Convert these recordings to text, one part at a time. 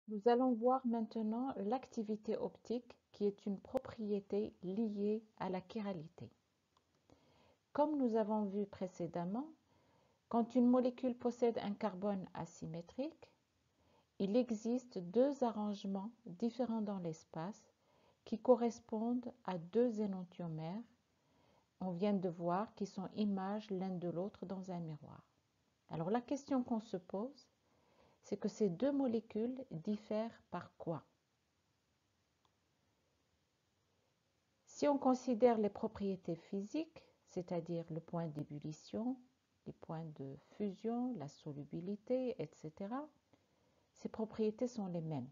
Nous allons voir maintenant l'activité optique qui est une propriété liée à la chiralité. Comme nous avons vu précédemment, quand une molécule possède un carbone asymétrique, il existe deux arrangements différents dans l'espace qui correspondent à deux énantiomères, on vient de voir, qui sont images l'un de l'autre dans un miroir. Alors la question qu'on se pose, c'est que ces deux molécules diffèrent par quoi? Si on considère les propriétés physiques, c'est-à-dire le point d'ébullition, les points de fusion, la solubilité, etc., ces propriétés sont les mêmes.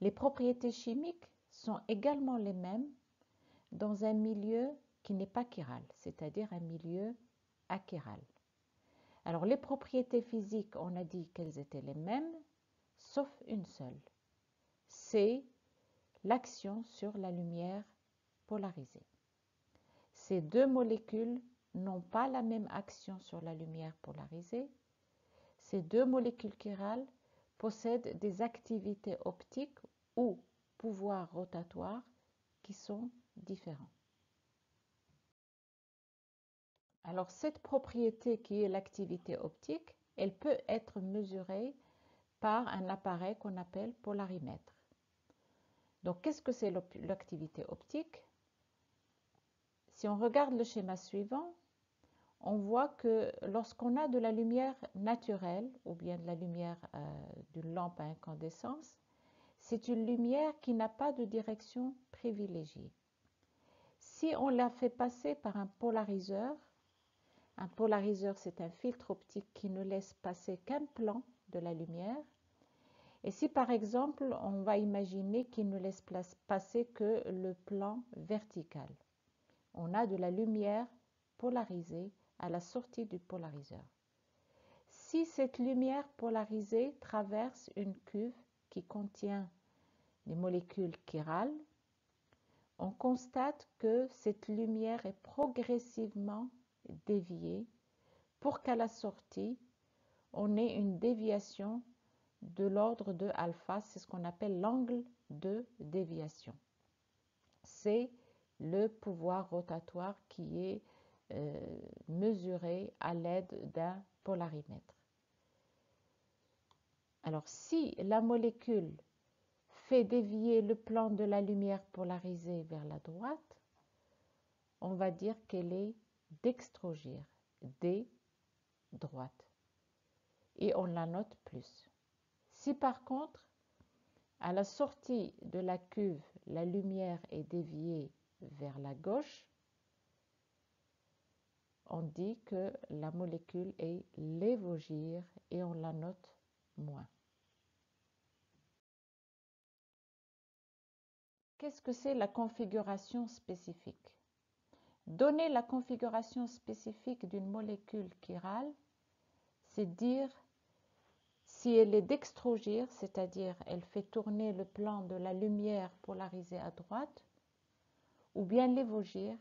Les propriétés chimiques sont également les mêmes dans un milieu qui n'est pas chiral, c'est-à-dire un milieu achiral. Alors les propriétés physiques, on a dit qu'elles étaient les mêmes, sauf une seule. C'est l'action sur la lumière polarisée. Ces deux molécules n'ont pas la même action sur la lumière polarisée. Ces deux molécules chirales possèdent des activités optiques ou pouvoirs rotatoires qui sont différents. Alors cette propriété qui est l'activité optique, elle peut être mesurée par un appareil qu'on appelle polarimètre. Donc qu'est-ce que c'est l'activité optique? Si on regarde le schéma suivant, on voit que lorsqu'on a de la lumière naturelle ou bien de la lumière d'une lampe à incandescence, c'est une lumière qui n'a pas de direction privilégiée. Si on la fait passer par un polariseur c'est un filtre optique qui ne laisse passer qu'un plan de la lumière. Et si par exemple on va imaginer qu'il ne laisse passer que le plan vertical, on a de la lumière polarisée à la sortie du polariseur. Si cette lumière polarisée traverse une cuve qui contient des molécules chirales, on constate que cette lumière est progressivement déviée pour qu'à la sortie, on ait une déviation de l'ordre de alpha, c'est ce qu'on appelle l'angle de déviation. C'est le pouvoir rotatoire qui est mesuré à l'aide d'un polarimètre. Alors si la molécule fait dévier le plan de la lumière polarisée vers la droite, on va dire qu'elle est dextrogire, D droite, et on la note plus. Si par contre, à la sortie de la cuve, la lumière est déviée vers la gauche, on dit que la molécule est lévogire et on la note moins. Qu'est-ce que c'est la configuration spécifique? Donner la configuration spécifique d'une molécule chirale, c'est dire si elle est dextrogire, c'est-à-dire elle fait tourner le plan de la lumière polarisée à droite, ou bien lévogire,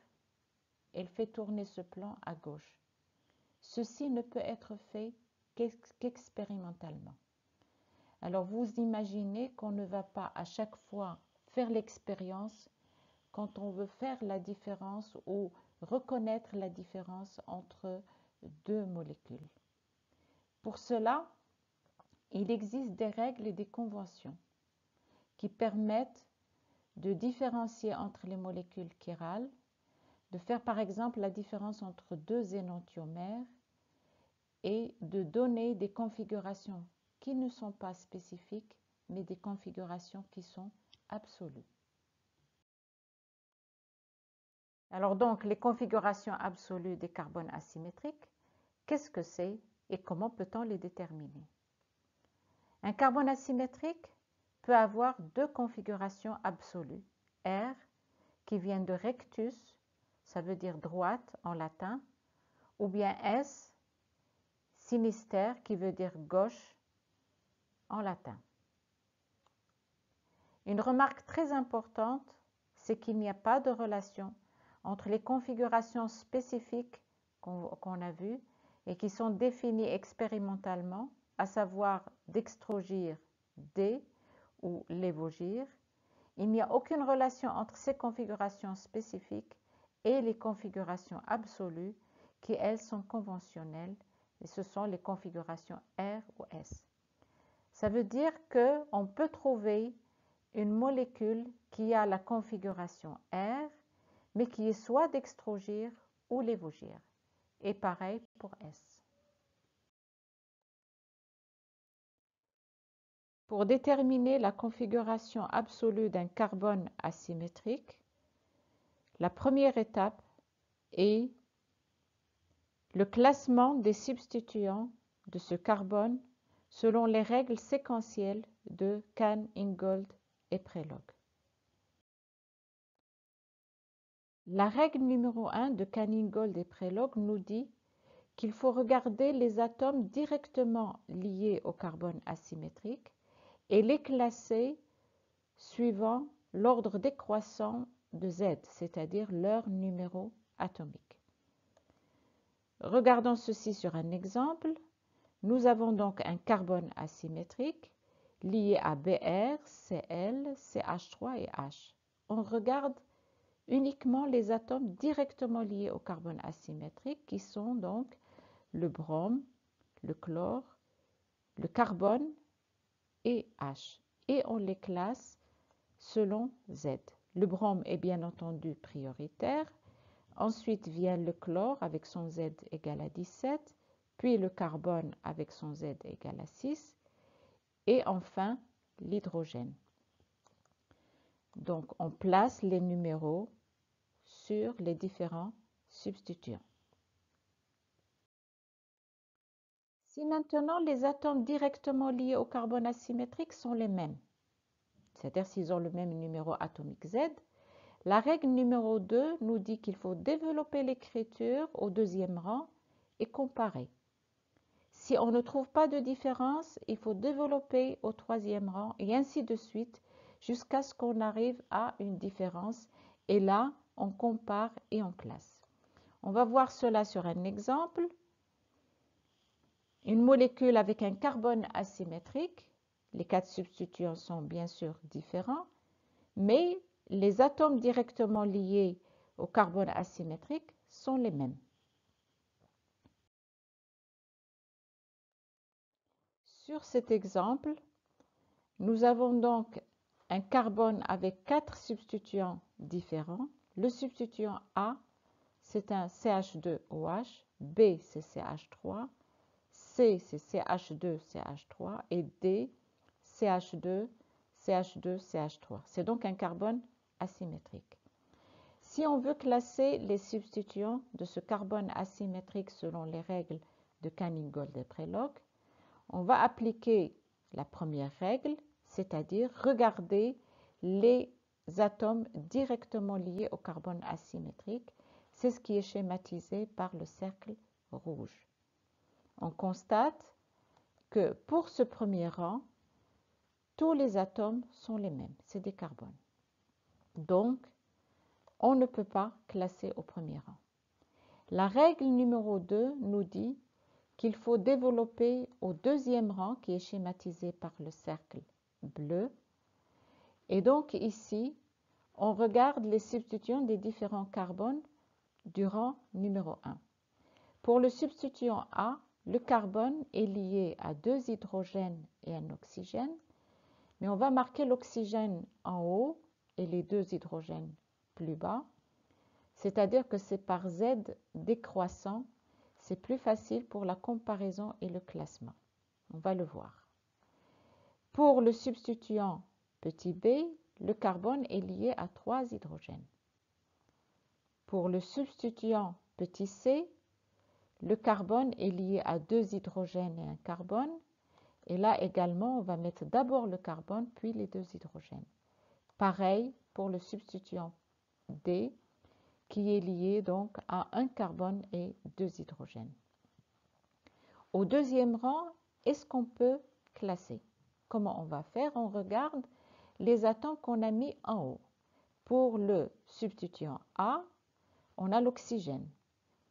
elle fait tourner ce plan à gauche. Ceci ne peut être fait qu'expérimentalement. Alors vous imaginez qu'on ne va pas à chaque fois faire l'expérience quand on veut faire la différence ou reconnaître la différence entre deux molécules. Pour cela, il existe des règles et des conventions qui permettent de différencier entre les molécules chirales, de faire par exemple la différence entre deux énantiomères et de donner des configurations qui ne sont pas spécifiques, mais des configurations qui sont absolues. Alors donc, les configurations absolues des carbones asymétriques, qu'est-ce que c'est et comment peut-on les déterminer? Un carbone asymétrique peut avoir deux configurations absolues. R, qui vient de rectus, ça veut dire droite en latin, ou bien S, sinister, qui veut dire gauche en latin. Une remarque très importante, c'est qu'il n'y a pas de relation entre les configurations spécifiques qu'on a vues et qui sont définies expérimentalement, à savoir dextrogire D ou lévogir. Il n'y a aucune relation entre ces configurations spécifiques et les configurations absolues qui, elles, sont conventionnelles, et ce sont les configurations R ou S. Ça veut dire qu'on peut trouver une molécule qui a la configuration R, mais qui est soit dextrogir ou lévogir. Et pareil pour S. Pour déterminer la configuration absolue d'un carbone asymétrique, la première étape est le classement des substituants de ce carbone selon les règles séquentielles de Kahn, Ingold et Prelog. La règle numéro 1 de Kahn, Ingold et Prelog nous dit qu'il faut regarder les atomes directement liés au carbone asymétrique et les classer suivant l'ordre décroissant de Z, c'est-à-dire leur numéro atomique. Regardons ceci sur un exemple. Nous avons donc un carbone asymétrique lié à Br, Cl, CH3 et H. On regarde uniquement les atomes directement liés au carbone asymétrique qui sont donc le brome, le chlore, le carbone et H. Et on les classe selon Z. Le brome est bien entendu prioritaire. Ensuite vient le chlore avec son Z égal à 17, puis le carbone avec son Z égal à 6, et enfin l'hydrogène. Donc on place les numéros sur les différents substituants. Si maintenant les atomes directement liés au carbone asymétrique sont les mêmes, c'est-à-dire s'ils ont le même numéro atomique Z, la règle numéro 2 nous dit qu'il faut développer l'écriture au deuxième rang et comparer. Si on ne trouve pas de différence, il faut développer au troisième rang et ainsi de suite jusqu'à ce qu'on arrive à une différence. Et là, on compare et on classe. On va voir cela sur un exemple. Une molécule avec un carbone asymétrique, les 4 substituants sont bien sûr différents, mais les atomes directement liés au carbone asymétrique sont les mêmes. Sur cet exemple, nous avons donc un carbone avec 4 substituants différents. Le substituant A, c'est un CH2OH, B, c'est CH3, C, c'est CH2CH3 et D, CH2, CH2, CH3. C'est donc un carbone asymétrique. Si on veut classer les substituants de ce carbone asymétrique selon les règles de Kahn, Ingold et Prelog, on va appliquer la première règle, c'est-à-dire regarder les atomes directement liés au carbone asymétrique. C'est ce qui est schématisé par le cercle rouge. On constate que pour ce premier rang, tous les atomes sont les mêmes, c'est des carbones. Donc, on ne peut pas classer au premier rang. La règle numéro 2 nous dit qu'il faut développer au deuxième rang qui est schématisé par le cercle bleu. Et donc ici, on regarde les substituants des différents carbones du rang numéro 1. Pour le substituant A, le carbone est lié à 2 hydrogènes et un oxygène, mais on va marquer l'oxygène en haut et les 2 hydrogènes plus bas, c'est-à-dire que c'est par Z décroissant. C'est plus facile pour la comparaison et le classement. On va le voir. Pour le substituant petit b, le carbone est lié à 3 hydrogènes. Pour le substituant petit c, le carbone est lié à 2 hydrogènes et un carbone. Et là également, on va mettre d'abord le carbone, puis les 2 hydrogènes. Pareil pour le substituant D, qui est lié donc à un carbone et 2 hydrogènes. Au deuxième rang, est-ce qu'on peut classer? Comment on va faire? On regarde les atomes qu'on a mis en haut. Pour le substituant A, on a l'oxygène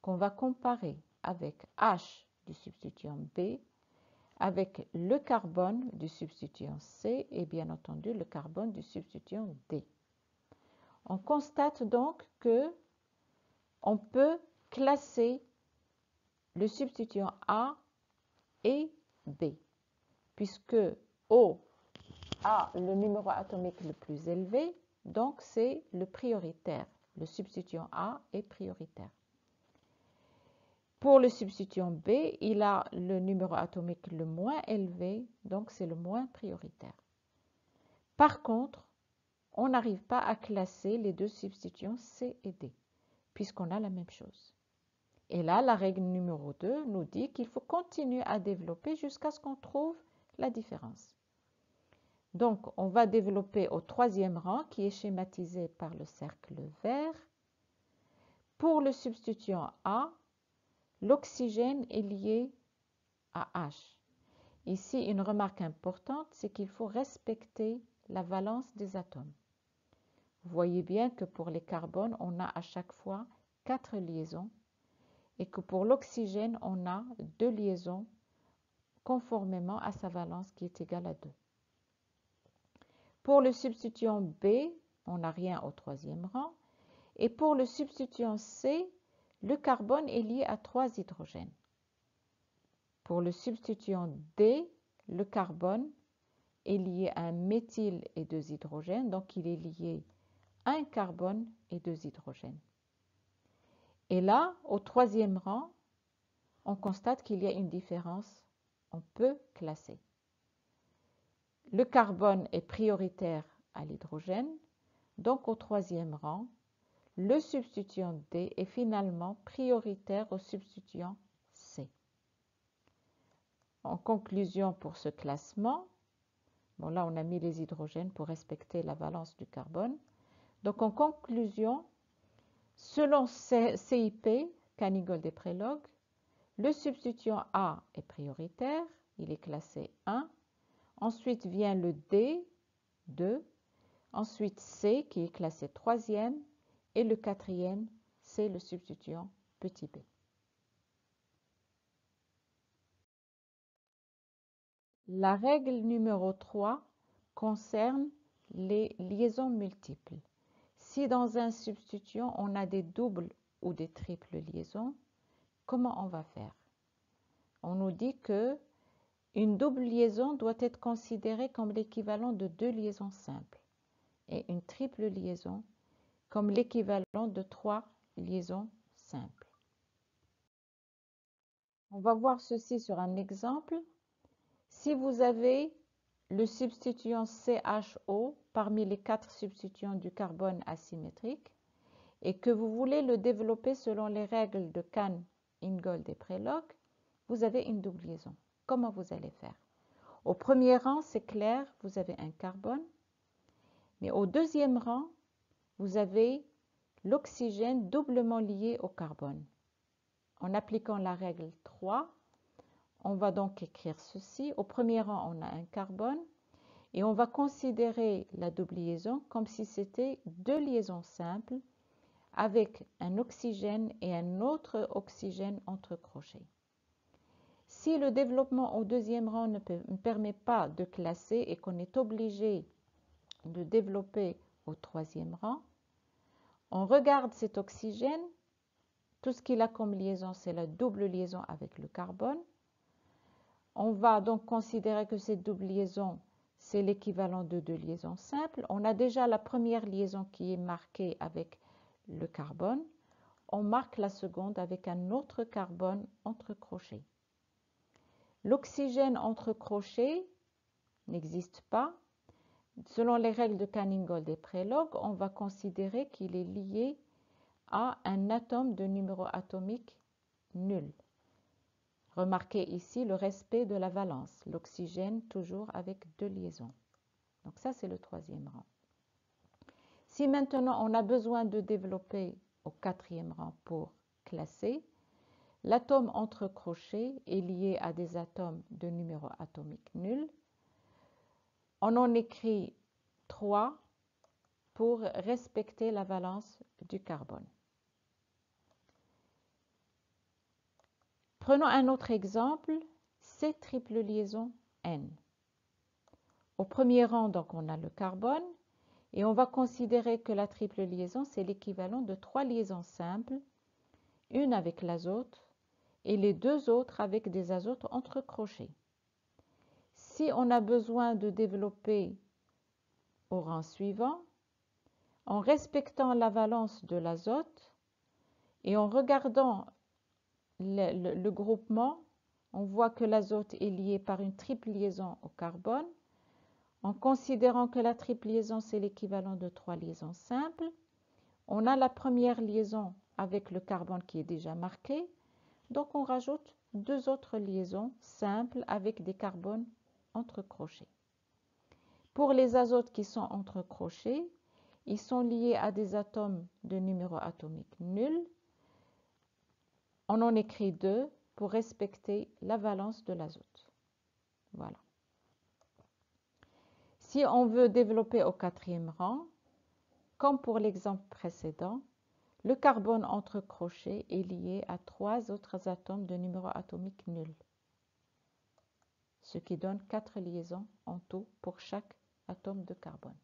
qu'on va comparer avec H du substituant B, avec le carbone du substituant C et bien entendu le carbone du substituant D. On constate donc que on peut classer le substituant A et B, puisque O a le numéro atomique le plus élevé, donc c'est le prioritaire. Le substituant A est prioritaire. Pour le substituant B, il a le numéro atomique le moins élevé, donc c'est le moins prioritaire. Par contre, on n'arrive pas à classer les deux substituants C et D, puisqu'on a la même chose. Et là, la règle numéro 2 nous dit qu'il faut continuer à développer jusqu'à ce qu'on trouve la différence. Donc, on va développer au troisième rang, qui est schématisé par le cercle vert. Pour le substituant A, l'oxygène est lié à H. Ici, une remarque importante, c'est qu'il faut respecter la valence des atomes. Vous voyez bien que pour les carbones, on a à chaque fois 4 liaisons et que pour l'oxygène, on a 2 liaisons conformément à sa valence qui est égale à 2. Pour le substituant B, on n'a rien au troisième rang. Et pour le substituant C, le carbone est lié à 3 hydrogènes. Pour le substituant D, le carbone est lié à un méthyle et 2 hydrogènes, donc il est lié à un carbone et 2 hydrogènes. Et là, au troisième rang, on constate qu'il y a une différence. On peut classer. Le carbone est prioritaire à l'hydrogène, donc au troisième rang, le substituant D est finalement prioritaire au substituant C. En conclusion pour ce classement, bon là on a mis les hydrogènes pour respecter la valence du carbone. Donc en conclusion, selon CIP, Canigol-Desprelog, le substituant A est prioritaire, il est classé 1. Ensuite vient le D, 2. Ensuite C qui est classé 3e. Et le 4e, c'est le substituant petit b. La règle numéro 3 concerne les liaisons multiples. Si dans un substituant, on a des doubles ou des triples liaisons, comment on va faire? On nous dit que une double liaison doit être considérée comme l'équivalent de 2 liaisons simples et une triple liaison comme l'équivalent de 3 liaisons simples. On va voir ceci sur un exemple. Si vous avez le substituant CHO parmi les 4 substituants du carbone asymétrique et que vous voulez le développer selon les règles de Cannes-Ingold-Desprelog, vous avez une double liaison. Comment vous allez faire? Au premier rang, c'est clair, vous avez un carbone, mais au deuxième rang, vous avez l'oxygène doublement lié au carbone. En appliquant la règle 3, on va donc écrire ceci. Au premier rang, on a un carbone et on va considérer la double liaison comme si c'était 2 liaisons simples avec un oxygène et un autre oxygène entre crochets. Si le développement au deuxième rang ne permet pas de classer et qu'on est obligé de développer au troisième rang, on regarde cet oxygène. Tout ce qu'il a comme liaison, c'est la double liaison avec le carbone. On va donc considérer que cette double liaison, c'est l'équivalent de 2 liaisons simples. On a déjà la première liaison qui est marquée avec le carbone. On marque la seconde avec un autre carbone entre crochets. L'oxygène entre crochets n'existe pas. Selon les règles de Canning-Gold-Desprelog, on va considérer qu'il est lié à un atome de numéro atomique nul. Remarquez ici le respect de la valence. L'oxygène toujours avec 2 liaisons. Donc ça, c'est le troisième rang. Si maintenant on a besoin de développer au quatrième rang pour classer, l'atome entre crochets est lié à des atomes de numéro atomique nul. On en écrit 3 pour respecter la valence du carbone. Prenons un autre exemple. ces triples liaisons N. Au premier rang, donc, on a le carbone et on va considérer que la triple liaison, c'est l'équivalent de 3 liaisons simples, une avec l'azote et les deux autres avec des azotes entre crochets. Si on a besoin de développer au rang suivant, en respectant la valence de l'azote et en regardant le groupement, on voit que l'azote est lié par une triple liaison au carbone. En considérant que la triple liaison, c'est l'équivalent de 3 liaisons simples, on a la première liaison avec le carbone qui est déjà marquée, donc on rajoute deux autres liaisons simples avec des carbones entre crochets. Pour les azotes qui sont entre crochets, ils sont liés à des atomes de numéro atomique nul. On en écrit 2 pour respecter la valence de l'azote. Voilà. Si on veut développer au quatrième rang, comme pour l'exemple précédent, le carbone entre crochets est lié à 3 autres atomes de numéro atomique nul, ce qui donne 4 liaisons en tout pour chaque atome de carbone.